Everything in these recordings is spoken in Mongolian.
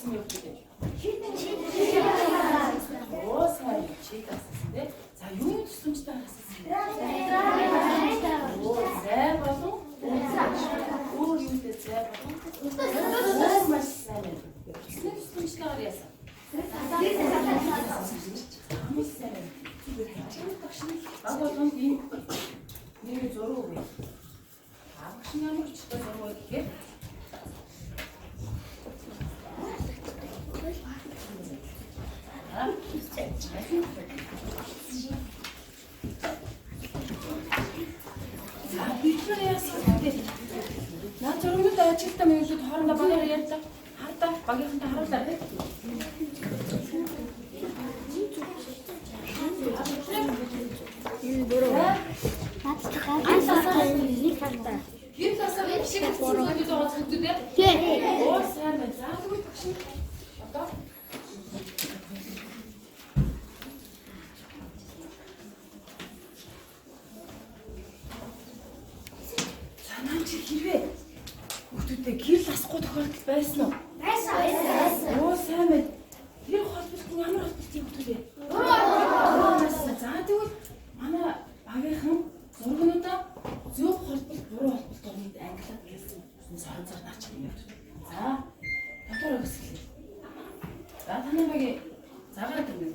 гэсэн юм бэ? Оо сайн чи тассан. За юу тусламжтай хассан? Оо зай болон өөр юутэй зай болон маш сайн. Тэсний тусламжтайгаар яасан. Маш сайн. Агуулганд ийм нэг зураг өгье. Агуулгын ямар ч зураг өгье. Наад зургууд ажилтаа мэлүүд хоорондоо багаар ярьлаа. Хардаа багийнхантай харууллаа тийм. Энэ дөрөв. Наадтай нэг хардаа. Гэр тасаа шиг зургууд байгаа хүмүүс үү? Тийм. Оо сайн байна. За тэгвэл багш. Одоо хэрвээ хүүхдүүдээ гэрэл асахгүй тохиолдол байсан уу? Байсан. Оо сайн байна. Тэр холболт нь ямар холболт юм хүүхдүүдээ? За тэгвэл манай багийнхан зургуудаа зөв холболт буруу холболт орнод англиад хэлсэн сонцоор наач юм. За дотор өгсгөл. За таны багийн цагаар гэнэ.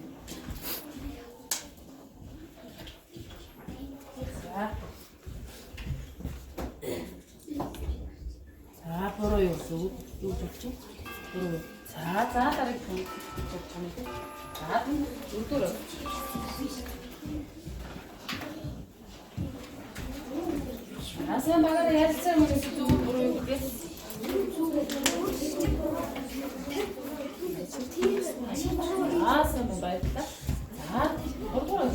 За буруу юу болчих? Буруу. За дараагийн хүн болчихно тийм. За дөрөв. Асан багаар ярьсан юм шиг зүг буруу юу гэх. Асан байдлаа. За буруу.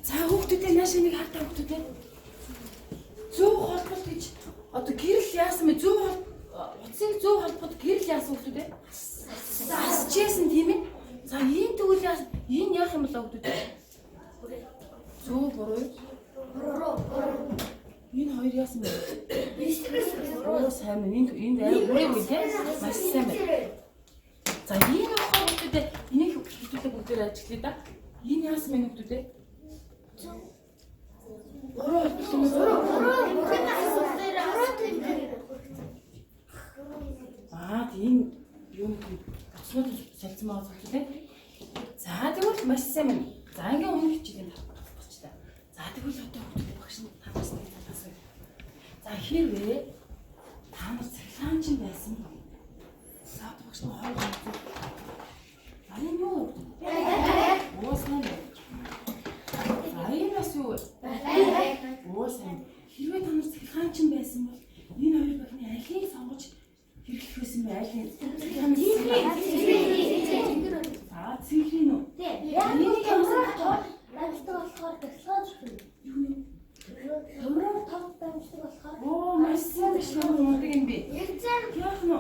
За хүүхдүүдээ наашаа нэг хартаа хүүхдүүдээ зөв холболт гэж одоо гэрэл яасан бэ? Зөв утсыг зөв холбоход гэрэл яасан хүүхдүүдээ асчээсэн тийм ээ. За ийм тэгвэл яасан? Ийм яах юм бол хүүхдүүдээ зөв буруу. Энэ хоёр яасан бэ? Оо сайн байна. Энд арай үгүй тийм маш сайн байна. За ийм хүүхдүүдээ энийг хүүхдүүдээ бүгдээр ажиглая да. Энэ яасан бэ хүүхдүүдээ? Тийм юм боцнууд шалцсан байгаа зүйл тийм. За тэгвэл маш сайн байна. За ингээм өмнөх хичээлийн тавцтай. За тэгвэл одоо хүүхдүүд багш нь танаас нэг асууя. За хэрвээ та нар цахилгаанч байсан бол за багш нь хойд хэлдэг. Арын юу? Уус нэ. Арын бас юу? Уус нэ. Хэрвээ та нар цахилгаанч байсан бол энэ хоёр багны алийг сонгож хэрэглэх байсан бэ? Алийг. Аа цэнгэрийн үү? Энийг хамсах лагтай болохоор цахилгаанч юм. Хамраа тав дамждаг болохоор. Оо маш сайн биш юм уу юм бэ? Яах нь?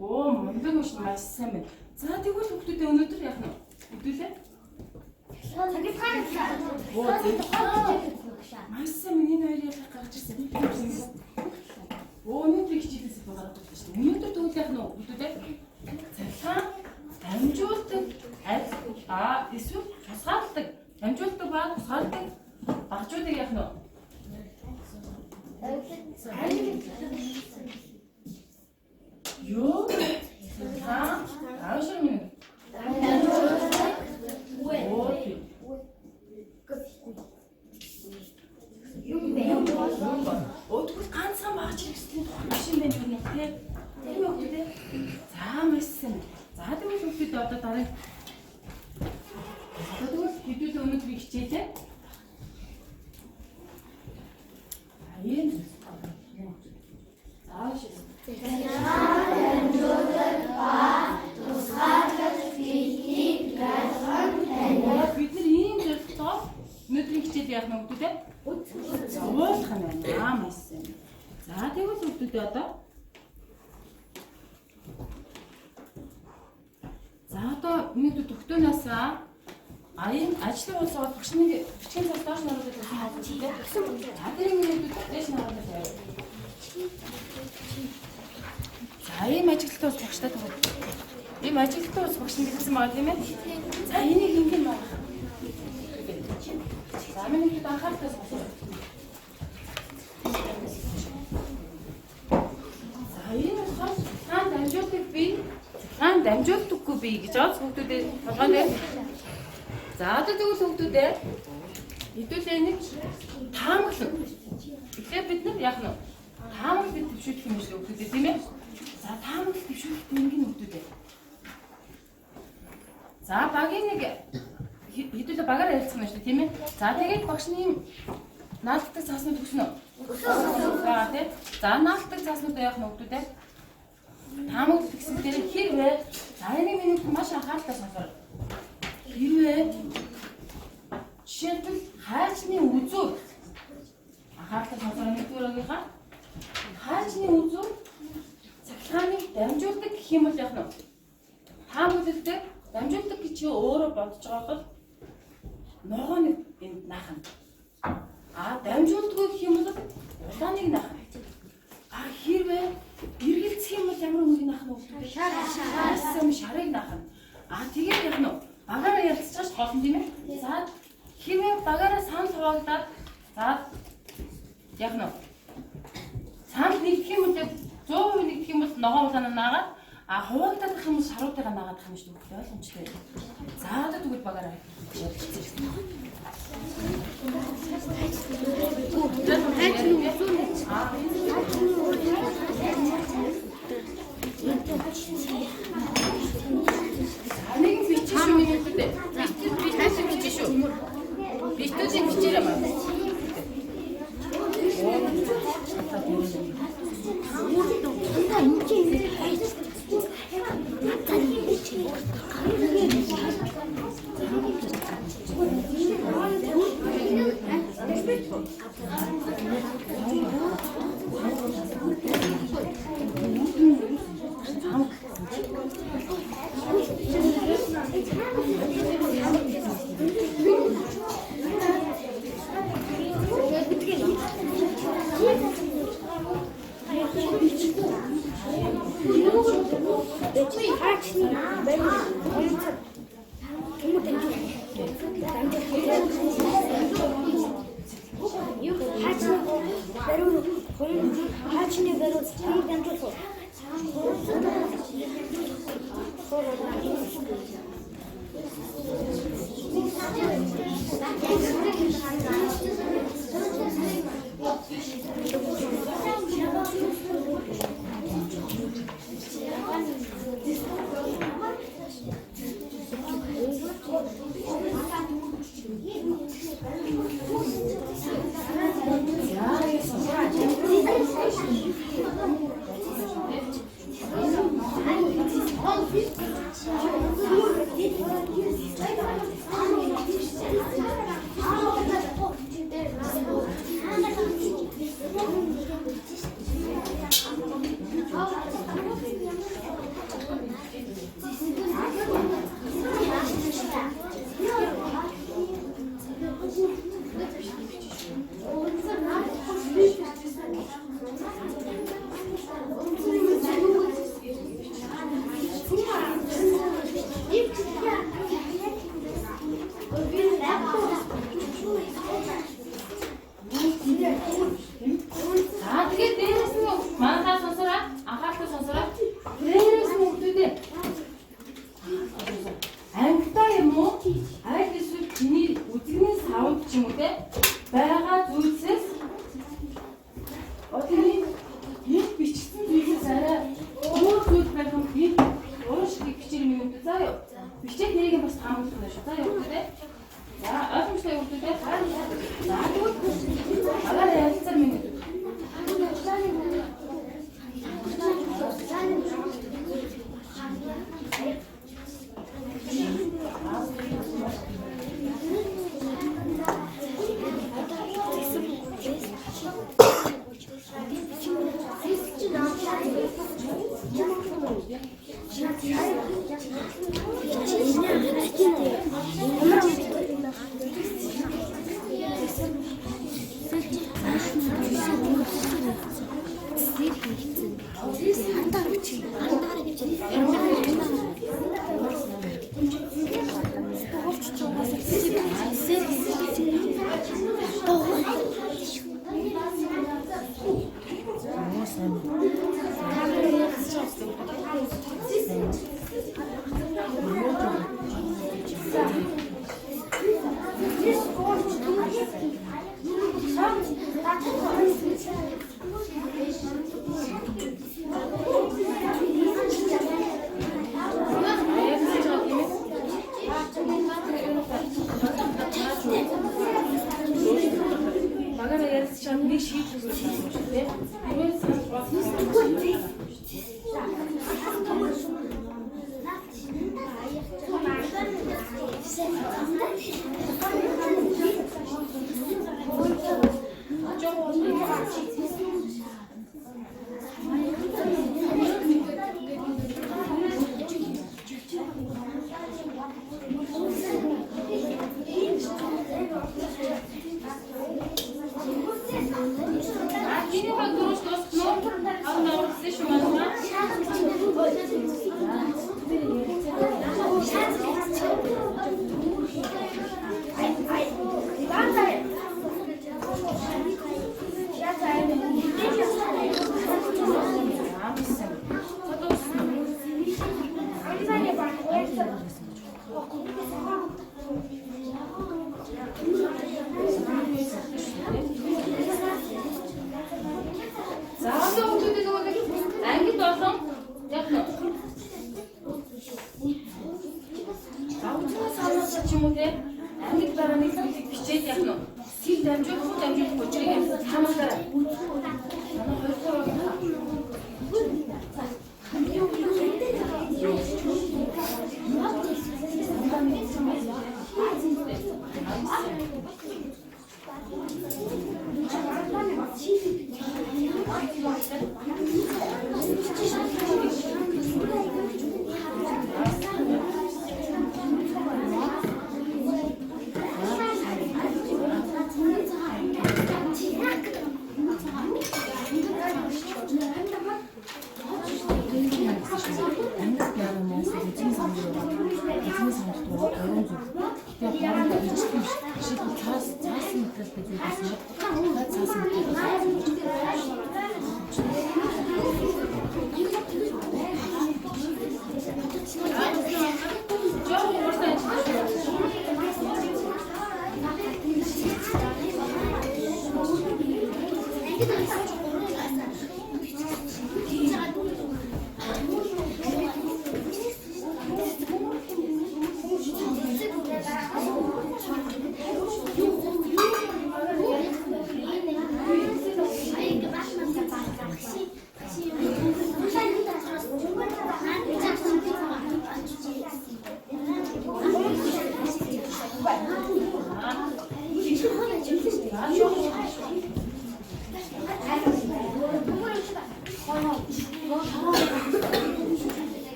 Оо мундаг биш маш сайн байна. За тэгвэл хүүхдүүдээ өнөөдөр яах нь? Хөдөлөө. Маш сайн миний хоёр яах гарч ирсэн. Оо өнөөдөр хичээлээс гараад ирсэн шүү. Өнөөдөр тэгвэл яах нь хүүхдүүдээ? Цахилгаан дамжуулдаг эсвэл тусгаалдаг. Дамжуулдаг ба тусгаалдаг Багчуудыг яах нь вэ? Юу? Аашрын минь. Өдгөл ганцхан багч хэрэгслийн машин байна юу нэ? Тэр юу гэдэг? За машин. За тэгвэл хүүхдүүд одоо дараа тэгвэл хэдүүл өнөдрийг хичээлээ. Ийм. Зааш. Бид нар ийм зөвлөлтөөр өнөдрийн хичээл яах нь хүүхдүүд? Уулах юм байна машин. За тэгвэл хүүхдүүд одоо за одоо өнөөдөр төгтөөнөөс аян ажлын улсаар багшны бичгийн цас доош наруулдаг гэсэн юм байна. За тэрийг өнөөдөр дэш наруулдаг байв. За ийм ажилтны улс багштай тэгвэл ийм ажилтны улс багш нь гэсэн байгаа тийм ээ. За энийг ингэн байна. За миний хэд анхаарал татсан. За энэ болохоор хаан дамжуулдаг би хаан дамжуулдаггүй би гэж байгаа хүүхдүүдэд толгойд. За одоо тэгвэл хүүхдүүдээ хэдүүлээ нэг таамаглал. Тэгэхээр бид нар яах нь таамаглал төвшүүлэх юм шиг хүүхдүүдээ тийм ээ. За таамаглал төвшүүлэх энгийн хүүхдүүдээ. За багийн нэг хэдүүлээ багаар ярилцсан байна шүү тийм ээ. За тэгээд багшны наалтдаг цааснууд өгсөн үү? За тийм. За наалтдаг цааснууд яах нь хүүхдүүдээ? Таамаглал гэсэн дээр хэрвээ за энийг минут маш анхааралтай сонсоо. Хэрвээ жишээлбэл хайчны үзүүр анхааралтай сонсоо нэгдүгээрийнхаа хайчны үзүүр цахилгааныг дамжуулдаг гэх юм бол яах нь? Таамаглалтай дамжуулдаг гэж өөрөө бодож байгаа бол ногоо нэг энд наах нь. Дамжуулдаггүй гэх юм бол улааныг наах нь. Хэрвээ эргэлзэх юм бол ямар үнийг наах нь? Шарыг наах нь. Тэгээд яах нь? Багаараа ярилцаж байгаа шүү дээ тийм ээ. За хэрвээ багаараа санд хуваагдаад за яах нь? Санд нэгдэх юм бол 100% нэгдэх юм бол ногоо улаанаа наагаад хуваагдаад их юм бол шаруудыгаа наагаад их юм шүү дээ. Ойлгомжтой. За одоо тэгвэл багаараа ярилцчихсан. Нэг бичиж шүү минуттай. Бичиж шүү. Бичиж бичээрэй маа. 5 ч юм уу те байгаа зүйлсээс одоо нэг бичсэн зүйлээс арай өөр зүйл байх юм би уушиг бичээр юм үү заа юу бичээд нэрийг бас таамаглах нь шүү заа юу те за ойлгомжтой юу те за агаар ялцар минь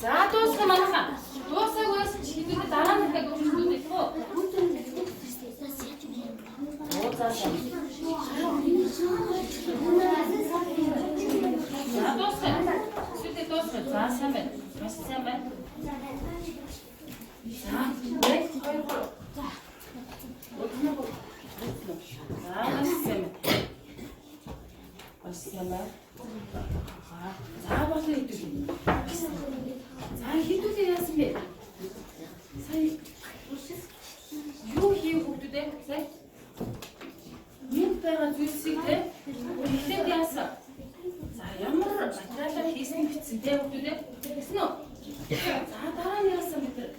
За дуусна манайхаа. Дуусаагүй Маш сайн байна. За, нэг хоёр гоо. За. Өднөө. За, маш сайн байна. Маш сайн байна. За, болоо идэв. За, хідүүлээ яасан бэ? Сая юу хийв хөвгдөө сая? Нэг байгаа зүйлсийг те эхлээд яасан? За, ямар материалаар хийсэн битсэн те хөвгдөө гэсэн үү? За, дараа нь яасан бид нар?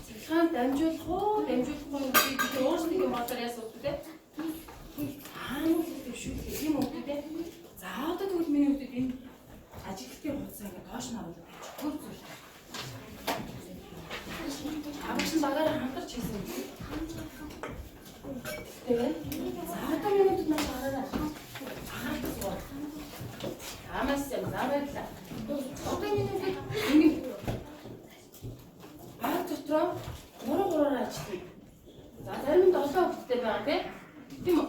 Цэглэгаан дамжуулах уу, дамжуулахгүй юу гэдэг бид өөрсдөө мотор яасан хөвгдөө те? Хаана л шүү дээ юм хөвгдөө те? За, одоо тэгвэл миний хөвгдөө энэ ажиглалтын хугацаа ингээд доош нь оруулаад хөр зүйл. Авч багаараа хамтарч хийсэн юм. Тэгээ. За одоо минутад маш хараарай. Ахаа. Амаас юм завэрлаа. Одоо минутад ингэ баг дотроо 3-3-аар ажиллая. За зарим нь 7 хүүхэдтэй байгаа тийм үү?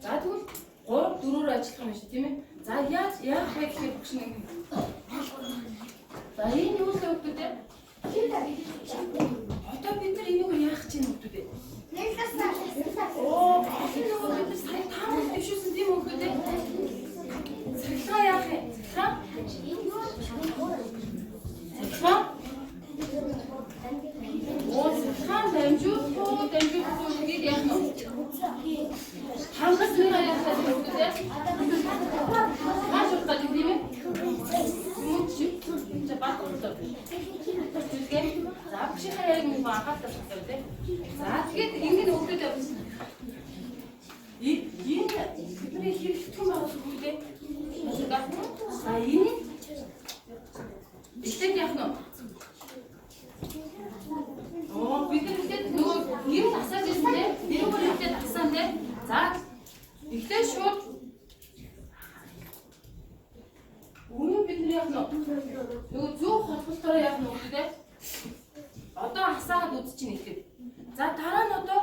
За тэгвэл 3-4-оор ажиллах юм шиг тийм ээ. За яах вэ гэхээр багш нэг. За энэ юу л хүүхдүүд ээ? Одоо бид нар энийг яах гэж байна хүүхдүүд ээ? Оо, бид нар сая таамаг дэвшүүлсэн тийм хүүхдүүд ээ? Цэглэгаа яах вэ? Цэглэгаа? Оо, цэглэгаа дамжуулахгүй гэдгийг яах нь вэ? Хангас нэр яах вэ хүүхдүүд ээ? Маш их гэдэг тийм ээ? За бат болоо. За бишээ яг нэг анхаарал татсан тийм. За тэгээд ингэж өгдөд явсан. Энэ бидний хэрэгтэй юм байна уу тийм. За энэ ихтэй яах нь. Оо бид нэгэд нөгөө гэр асааж ирсэн тийм. Нэрээр ихтэй тасан тийм. За ихтэй шууд өмнө бидний яах нь. Нөгөө зөв холболтоор яах нь үү тийм. Одоо асаагаад үзчихин ихэд. За дараа нь одоо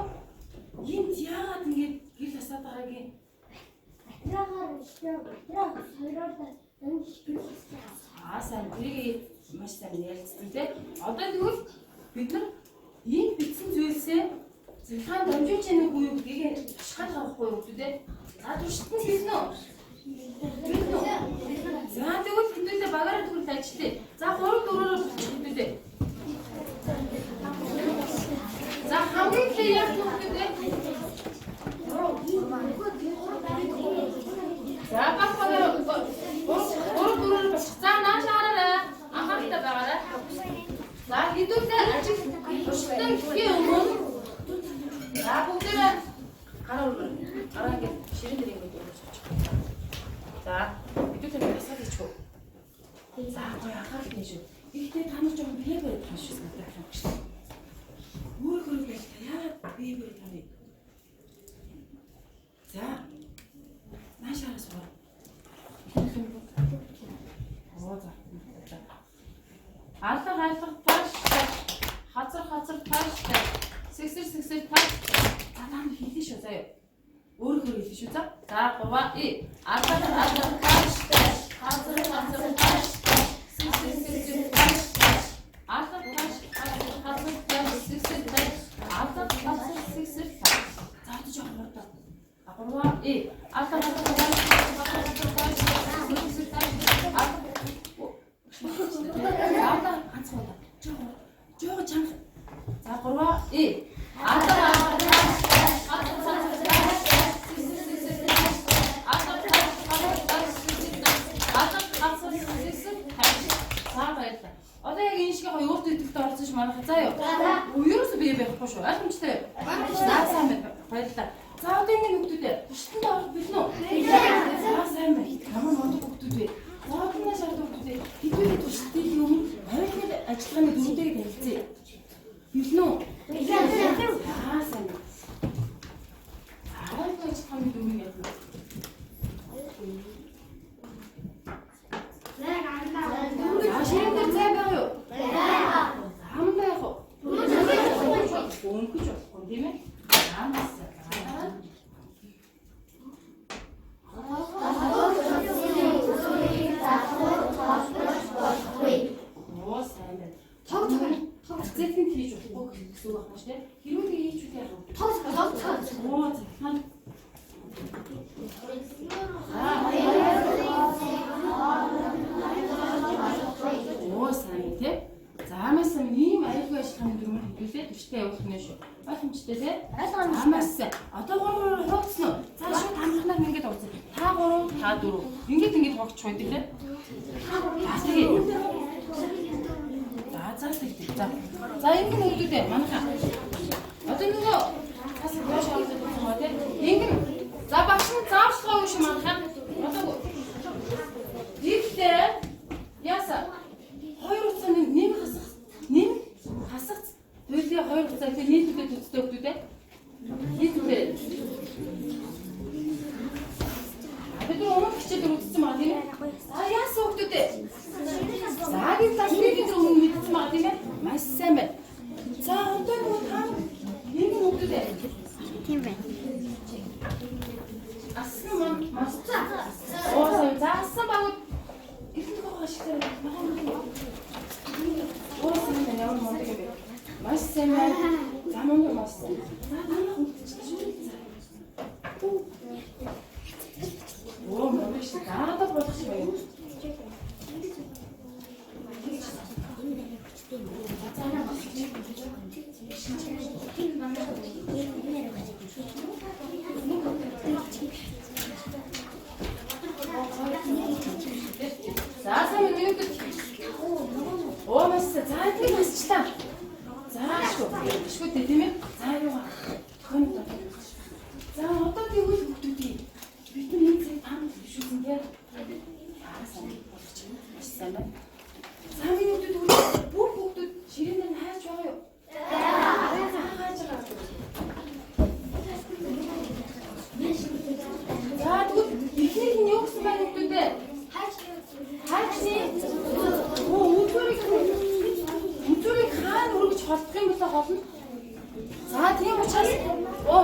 энд яагаад ингэж гэл асаад байгааг юм? Сайн тэрийг маш сайн ярилцсан тийм. Одоо тэгвэл бид нар энэ бичсэн зүйлсээ цэглэгаан дамжуулж яах уу гэдгийг ашиглах авахгүй юу тийм. За туршилтанд хэлнэ үү? За тэгвэл хэдүүлээ багаараа тэгвэл ажиллая. За 3-4-оор хэдүүлээ. За хамгийн их яах вэ? За багаараа 3-4-оор бач. За нааш хараарай. Анхааралтай байгаарай. За хэдүүлээ ажил туршилтанд хийх өмнө. За бүгдээ гараа ингээд ширэн дээр ингээд өөрчлөж. За хэдүүлээ асаад ичгүү. За гоё анхааралтай шүү. Ихтэй та нар жоохон бие барих юм шиг надад юм шүү. Өөрөө байл та яагаад бие барих юм бэ? За. Наашаас боо. Оо за. Алга тааш. Хазар тааш. Сэгсэр тааш. За та нар хийлээ шүү заяа. Өөрөө хийлээ шүү за. За 3 алга тааш. Хазар тааш. Сэгсэр тааш. Алга тааш. Хазар тааш. Сэгсэр тааш. Алга тааш. Сэгсэр тааш. За одоо жоохон хурдан. 3 алга тааш. Жоо чанга. За 3 одоо яг энэ шиг гоё өөртөө идэвхтэй орсон ш манайха заа юу. Ерөөсөө бие байхгүй шүү. Ойлгомжтой. За сайн байна. Баярлалаа. За одоо энэ хүмүүстэй туршилтанд орох билнэ үү? За сайн байна. Ямар монд хүмүүстэй. За одоо энэ шаард хүмүүстэй хэдүүлээ туршилтын юм ойрхон ажиллагааны дөрөвтэйг танилцъя. Билнэ үү? За сайн байна. Ойрхон ажиллагааны дөрөвийг ялна. Ашиг дээр зай байгаа юу? Байгаа. Хам байх уу? Өнгөж болохгүй тийм ээ? Амсаа. гэсэн үг байна шүү дээ. Хэрвээ нэг ийч үү яах вэ? Тоо. Оо цахилгаан. Оо сайн тий. Заамаас ийм аюулгүй ажиллагааны дүрмээр хэлүүлээ төвчтэй явуулах нь шүү. Ойлгомжтой тий. Заамаас одоо 3 хуудсан уу? Цааш шууд хамхнаар ингээд ууцсан. Та 3, та 4. Ингээд хогч байдаг тий. За тэгтээ. За ингэ нүүдээ манайха. Одоо нөгөө бас яаш аваад байгаа тий. Ингэ за багш нь заавчлага өгш манайха. Одоо тэгтээ яса 2 хугацааны нэм хасах төлөвийн 2 хугацаа тэр нийтдээ төцтэй өгдөө тий. Нийтдээ бид өмнө хичээлээр үзсэн байгаа тийм ээ. За яасан хөөдөө. За энэ тасны бид өмнө мэдсэн байгаа тийм ээ. Маш сайн байна. За одоо нөгөө та нэг хөөдөө. Тийм байна. Асан маш оо за асан багууд ихэнх байгаа шиг байна. Оо сайн ямар мундаг юм бэ. Маш сайн байна. За мөн маш сайн. За танаа хөөдөө. Оо маш даадад болох шиг байна. За сайн нэг оо маш за тийм масчлаа. За шүү тийм ээ. За юу тохион за одоо тэгвэл хүүхдүүдийн бид нэг цаг таамаг бишүүсэн тийм яасан болох чинь маш сайн байна. За миний хүүхдүүд бүх хүүхдүүд ширээнээр хайж байгаа юу? Хайж байгаа. За тэгвэл ихнийх нь юу гэсэн байна хүүхдүүдээ? Хайчны өдөрийг хаана өргөж холдох юм болоо холно. За тийм учраас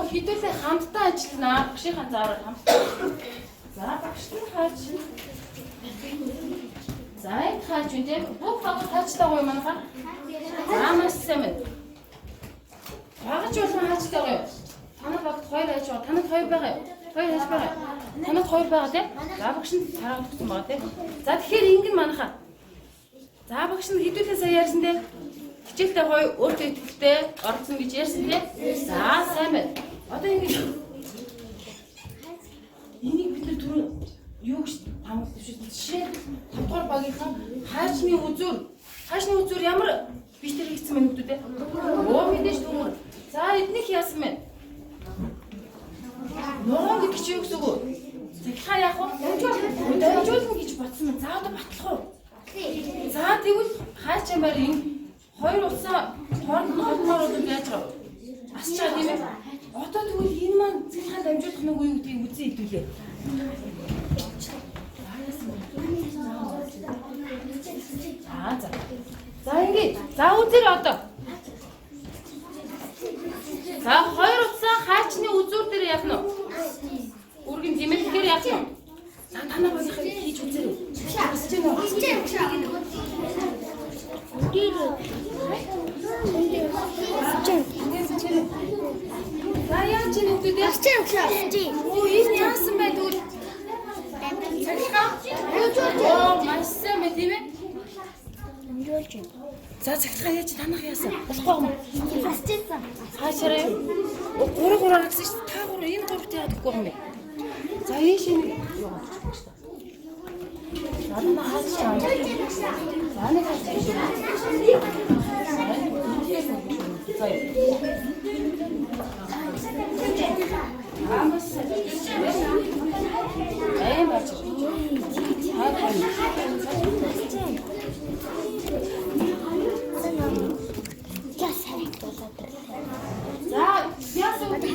хэдүүлээ хамтдаа ажилланаа. Багшийнхаа заавар хамтдаа. За багшны хаач. За энэ хаач үнтэй бүх баг хаачтай гоё манайхаа. За маш сайн байна. Багч болгон хаачтай гоё. Танад багт 2 хайж байгаа. Танад 2 байгаа юу? 2 хайж байгаа. Танад 2 байгаа тийм. За багш нь тараад өгсөн байгаа тийм. За тэгэхээр ингэн манайхаа. За багш нь хэдүүлээ сая ярьсан тийм. Хичээлтэй гоё өөртөө итгэлтэй орцсон гэж ярьсан тийм. За сайн байна. Одоо ингэ энийг бид нар түрүү юу гэж тамгалж шүү. Жишээ 5 дугаар багийнхаа хаачны үзүүр ямар битэр хийсэн мэн үү дээ. Оо мэдээж түмөр. За эднийх яасан мэн? Ногоон гэдэг чи юу гэсэн үг? Цахилгаан яах вэ? Дамжуулна гэж бодсон мэн. За одоо батлах уу? За тэгвэл хаачамаар энэ 2 уцаа хооронд нь холмоор бол яаж байгаа вэ? Асчаа тийм ээ. Одоо тэгвэл энэ маань цахилгаан дамжуулах нэг юу гэдгийг үзэн хэдүүлээ. За ингээд. За үзэр одоо. За 2 уцаа хаачны үзүүр дээр яах нь вэ? Үргэн тийм ээ. Тэгэхээр яах юм? За танаа багийнхаа хийж үзээрэй. Асч гэнэ. За яаж чинь үгдээ? Оо энэ яасан бай тэгвэл? Оо маш сайн мэт тийм ээ. За цахилгаан яаж танах яасан? Болохгүй юм. Фастчихсан. Хаашаараа юу? 3 гэсэн чинь та 3 энэ 3-т яадаг гэхгүй юм бэ? За энэ шинэ юу болчих вэ? Надад хаашаа. За нэг хаашаа. За. Амас. Бач. За, яасан бэ?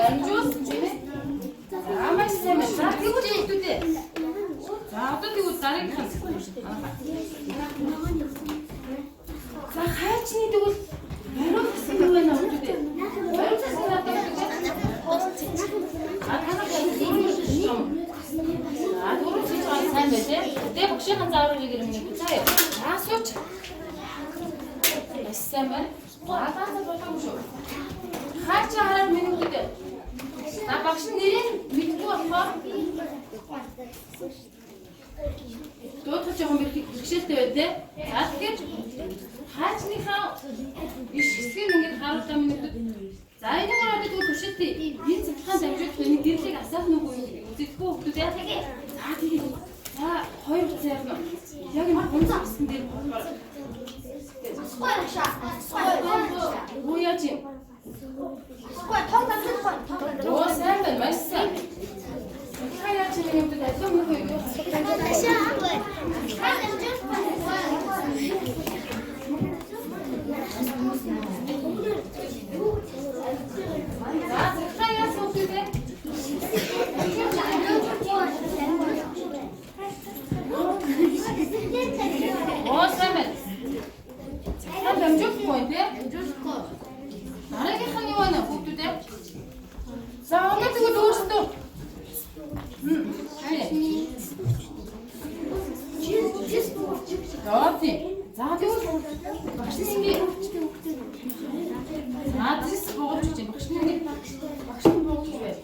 Амжуус чинь. Амас юм. За, тэгвэл хэвдүүдээ. За, одоо тэгвэл дараагийнх нь. За, хайчны тэгвэл хариу гэсэн юу байна хэвдүүдээ? Хариу гэсэн надад сайн байна тий. Тэгээ багшийн зааврыг ирмэнэ. За яа. Асууч. Маш сайн байна. Гаалгаасаа болоогүй шүү. Хаач хараад минутад. За багш нэрийг мэдгүй болохоор дуудах жоохон бэрхшээлтэй байна те. За тэгэхээр хаачныхаа иш хэсгийг ингээд харуултаа минутад. За энэ гоо одоо туршилтын энэ цэцхэн дамжуулах энэ гэрлийг асаах нүг үзэхгүй хүмүүс яа. За тэгээд за хоёр утас яах нь. Яг энэ гонцоо гэсэн дээр болохоор Уу яа чи? Оо сайн байна, маш сайн. Хаяа чи минутад алуу мөн юу? Хаяа суудаг. Оо сайн байна. Дамжуулахгүй те. Дамжуулахгүй. Дараагийнх нь юу байна хүүхдүүд ээ? За одоо тэгвэл өөрсдөө. За тэгвэл багшны Наадс бууж чинь багшны бууж бай.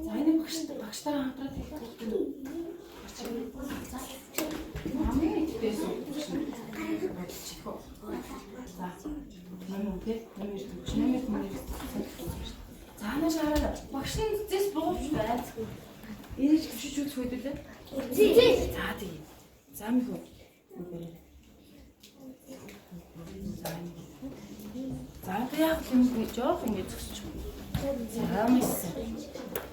За энэ багштайгаа хамтраад хүүхдүүд. Амийн идэвсэн. За. За наш хараа багшны зэс бууж байц. Энийг төвшиж үзэх хөдөлөө. Зээ. За тийм. За мөхөө. За яг юм жоох ингэ зөксөж. За мэссэн.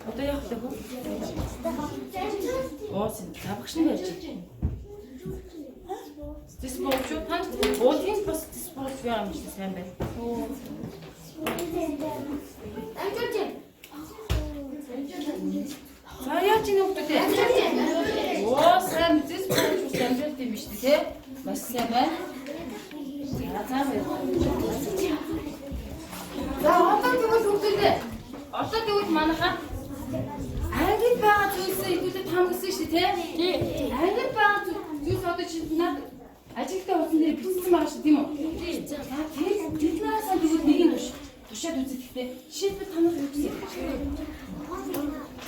Одоо яг л хөө. Оосын багшны байж. Зэс бууж тань уулын бас зэс бууж байгаа юм шиг сайн байна. За яа чи нүгдээ. Оо сайн зэс бууж амжилт юм биш үү те? Маш сайн байна. За одоо тэгвэл бүгдээ. Одоо тэгвэл манайхаа ангид байгаа зүйлсээ идэвхтэй таамагсан шүү дээ тий? Ангид байгаа зүйлс одоо чи надад ажилтаа утсан дээр бичсэн байгаа шүү тийм үү? За тэгээд биднээс тэгвэл нэг юм тушаад үзэх гэхдээ жишээлбэл танад юу гэсэн.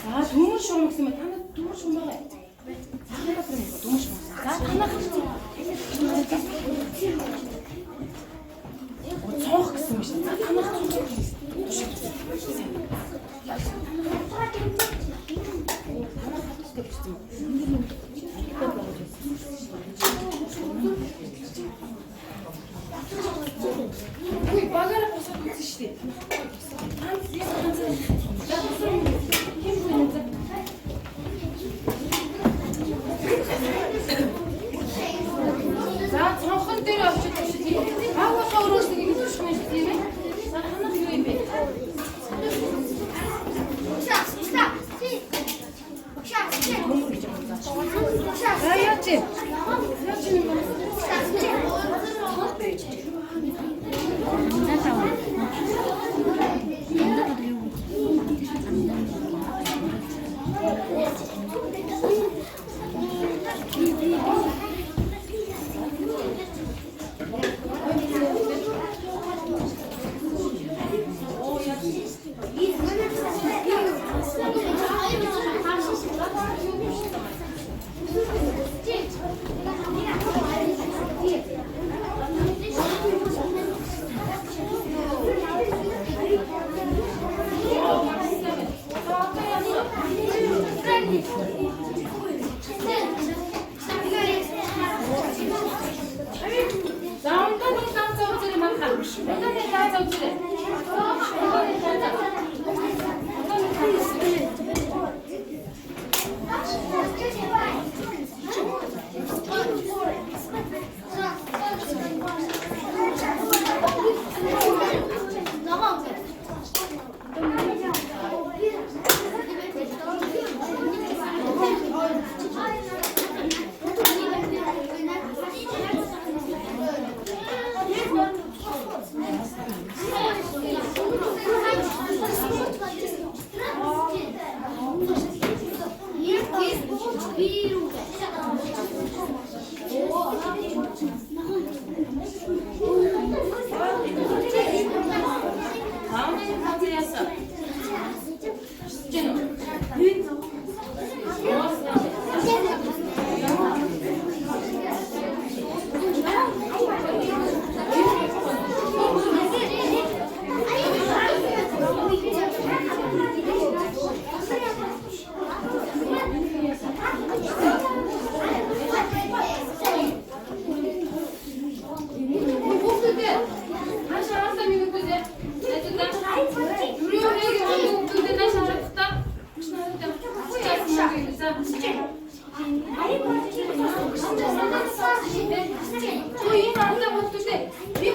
За түмэн шуум гэсэн мэт танад түмэн шуум байгаа. Танад түмэн шуум. За танад цонх гэсэн юм шиг. За танад цонх гэсэн. Ой, багаараа босоод үзсэн шүү дээ. За цонхон дээр очиж тийм. Агуулга өрөөс нэг юм төшмөн шүү тийм ээ. За танах юу юм бэ? За яа чи? Яа чи юм бэ? энэ андаа боддогтэй. Би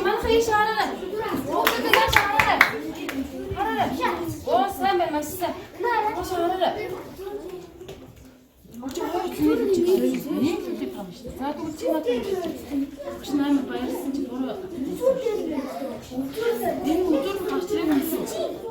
Манай хаяа шаараа. Энэ өдөр гарч ирэх гэсэн.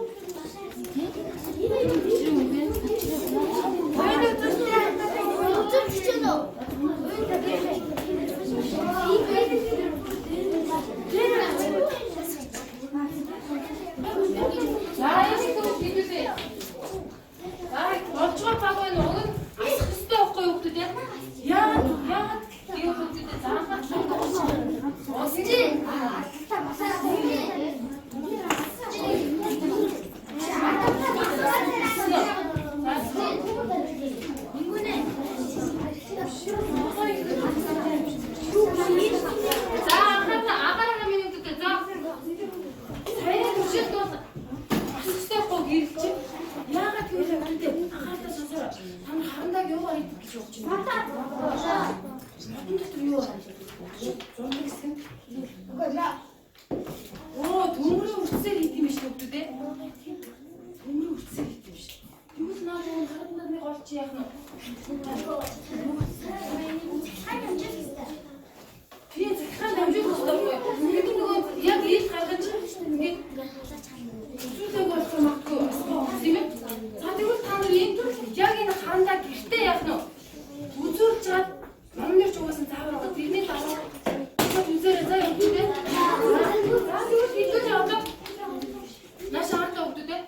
Оо, төмөрийн үрцээр хийх юм биш үү дээ? Төмөрийн үрцээр хийх юм биш. Тэгвэл наа харагдаад нэг олж яах нь. Тийм захиргаан дамжуулах хэрэгтэй. Нэг нөгөө яг ил гаргаж ингээд зүйлээ болсон магадгүй тийм ээ. За тэгвэл та нар энэ яг энэ харандаа гэртээ яах нь үзүүлж чад номнэр ч угаасан заавар байгаа. Тэрний дараа үзээрэй заа юм тийм ээ. За тэгвэл хэдүүний одоо нааш артаа өгдөө дээ.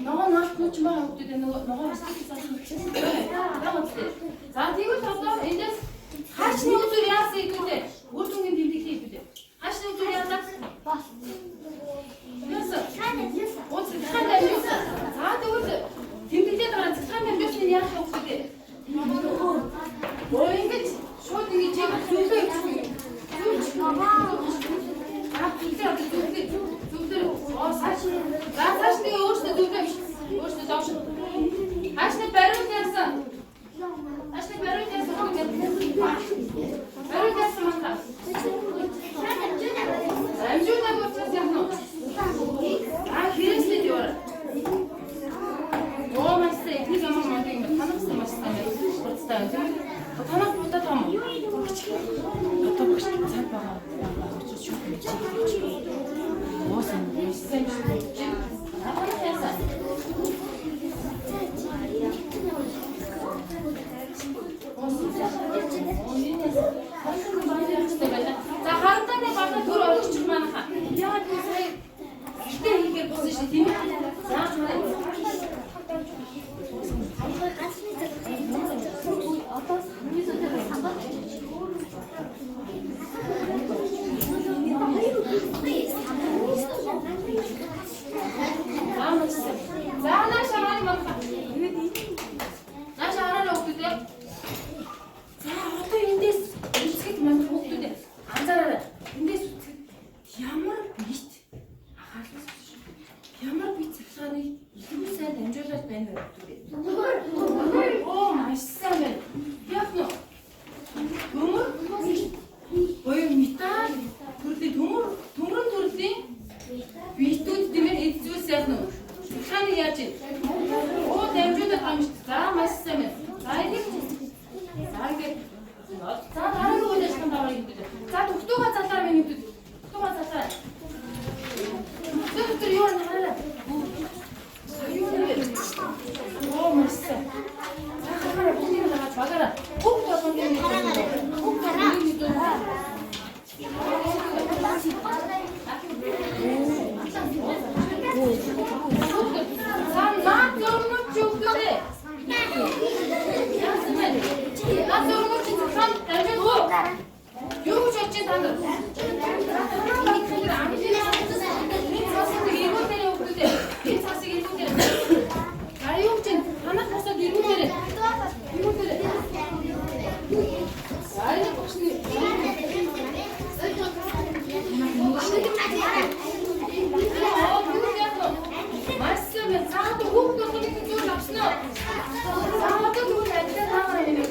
Нөгөө нааш нүч маа өгдөө дээ. Нөгөө стик заасан чинь. За тэгвэл одоо эндээс хаашны үзүүр яасан хэдүүдээ үр дүнгийн тэмдэглэе хэдүүдээ. Хаашны үзүүр яасан? Яасан? Цэцхан дамжуулсан. За тэгвэл тэмдэглээд байгаа цэцхан дамжуулсан яах вэ хэдүүдээ? Оо ингэж шууд ингэж яг зүйлээ өгсөн. Зүйлээ оо цаашны өөрсдөө зүйлээ биш. Өөрсдөө зовш. Хаашны бариуд яасан? Хаашны бариуд яасан? Бариуд яасан мanta. Амжуулаа гоцсон юм уу? Хэрэгслээ яваа. Оо мастай нэг юм манд юм танахсан мастай байна. Гоцтой тийм. Танах бодоод том. Одоо багш цаг байгаа. Очиж шүү гэж. Оосон байсан. Ахаа яасан? За харантаны багтаа төр орчих манайха. Яагаад вэ сая ихтэй хийхээр болсон шүү тийм ээ. Зааж байна. Одоо за нааш хараа манайха. Нааш хараа өгдөө. За одоо эндээс үсгэд манд өгдөө. Анзаараарай. Эндээс үсгэд ямар бит анхаарал шүү. Ямар бит цахилгааны илүү сайн дамжуулаад байна гэдэг. Оо маш сайн байна. Яг нь төмөр боёо металл төрлийн төмөр төрлийн битүүд тийм ээ эзүүс яг нь цахилгааны яаж юм. Оо дамжуулаад байгаа юм шүү. За маш сайн байна. За энэ за ингээд за дараагийн үйл ажиллагаанд орох юм бид. За төгтөөгөө залаар минь бид. Төгтөөгөө залаар. Төгтөр юу нэрээ? Оо мөрсө. За хараа бүгд гараад багаараа. Бүгд болгоно юм. Бүгд гараа. За наад зурнууд ч өгдөө. Яасан бэ? Наад зурнууд ч цахан дамжуулах уу? Юу гэж бодож байна та нар? Энэ цасыг иргүүлээ өгдөө. Энэ цасыг иргүүлээ. А юу гэж танах босоод иргүүлээ. Иргүүлээ. Сайн босны. Масса цаатаа хүүхдүүд болгоны зүйл авснаа. Цаатаа тэгвэл ажиллаа таамаа юм уу?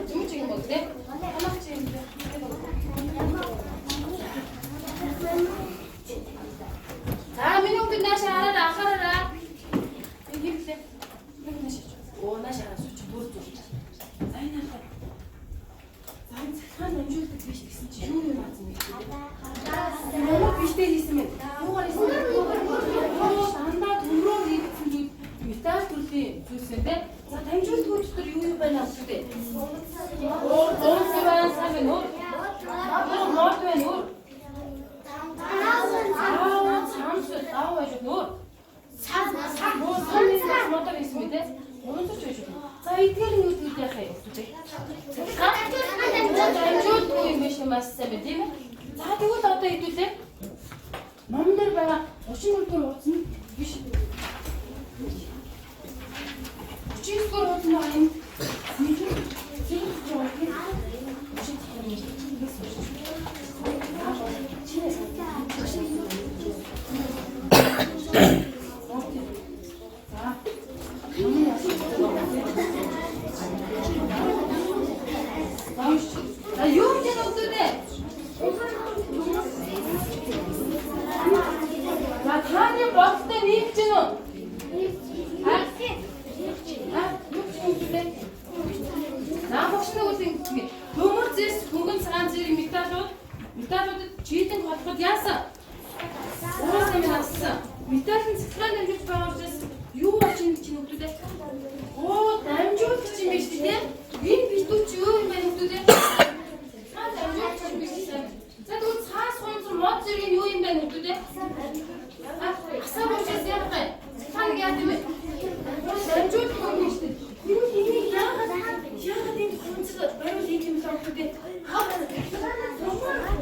주무치기 먹네. 자, 민용들 나시 알아라, 알아라. 여기 보세요. 여기 나시 줘. 오, 나시 알아. 줘. 뭐 줘. 자이 나가. 자이 착한 남주한테 드시 있으면 지우는 맞으면. 너무 비슷해 있으면. 뭐가 있으면. 난다 돈으로 이렇게 밑에 그렇게 줬는데. 자, 남주한테 그것도 유유 빨리 없대. 돈 쓰면 사면 너. 뭐 돼, 너? 잠수 나와줘 너. 뭐 선생님 뭐가 있습니다. 어느 쪽 줘줘. 자, 이태리 요즘 때 해요. 어때? 남주 또 이메시 마스면 되면. 자, 이거 다 해도 돼. 마음대로 봐라. 어신 걸 없으면 이시. 주스 걸 없으면 아니. 지금 좀 이렇게. 나 유혹진 없던데. 나 다들 봤을 때 유혹진은. 유혹진 없던데. 나 혹시나 그때 도무지 공금 사람들이 밑다도 주의된 것 같고 야사. 오라세면 왔어. 밑다는 스크란을 좀 봐주세요. 유혹진 없던데. 오, 남주 기침 있을 윈 비도 쭉 있는데. 아, 남주 기침 있을 자, 너 사손으로 멋지게 요인된 없던데. 아, 사보셨어요? 하는 게 아니면 남주 기침 있을 이거 야가 된 건지가 바로 얘기하면서 없던데.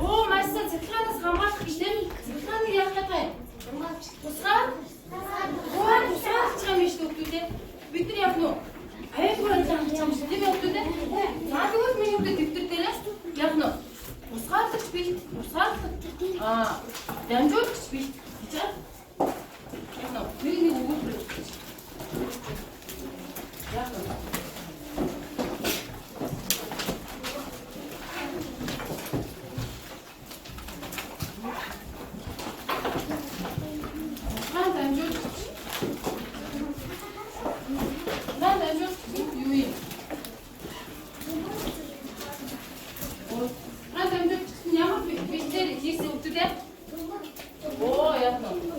오, 맛있어. zek하는 사마기 때문에 zek하는 게 약하다. 사? 와, 참 있을 없던데. 밑들이 앞노. 아이고, 참 시대가 없던데. 나도 그냥 또 뒷뜰 때는 약노. 우사트 스피치, 우사트. 아, 남주 스피치. 진짜? 약노. 여기 오고 그래. 약노. 오, 약간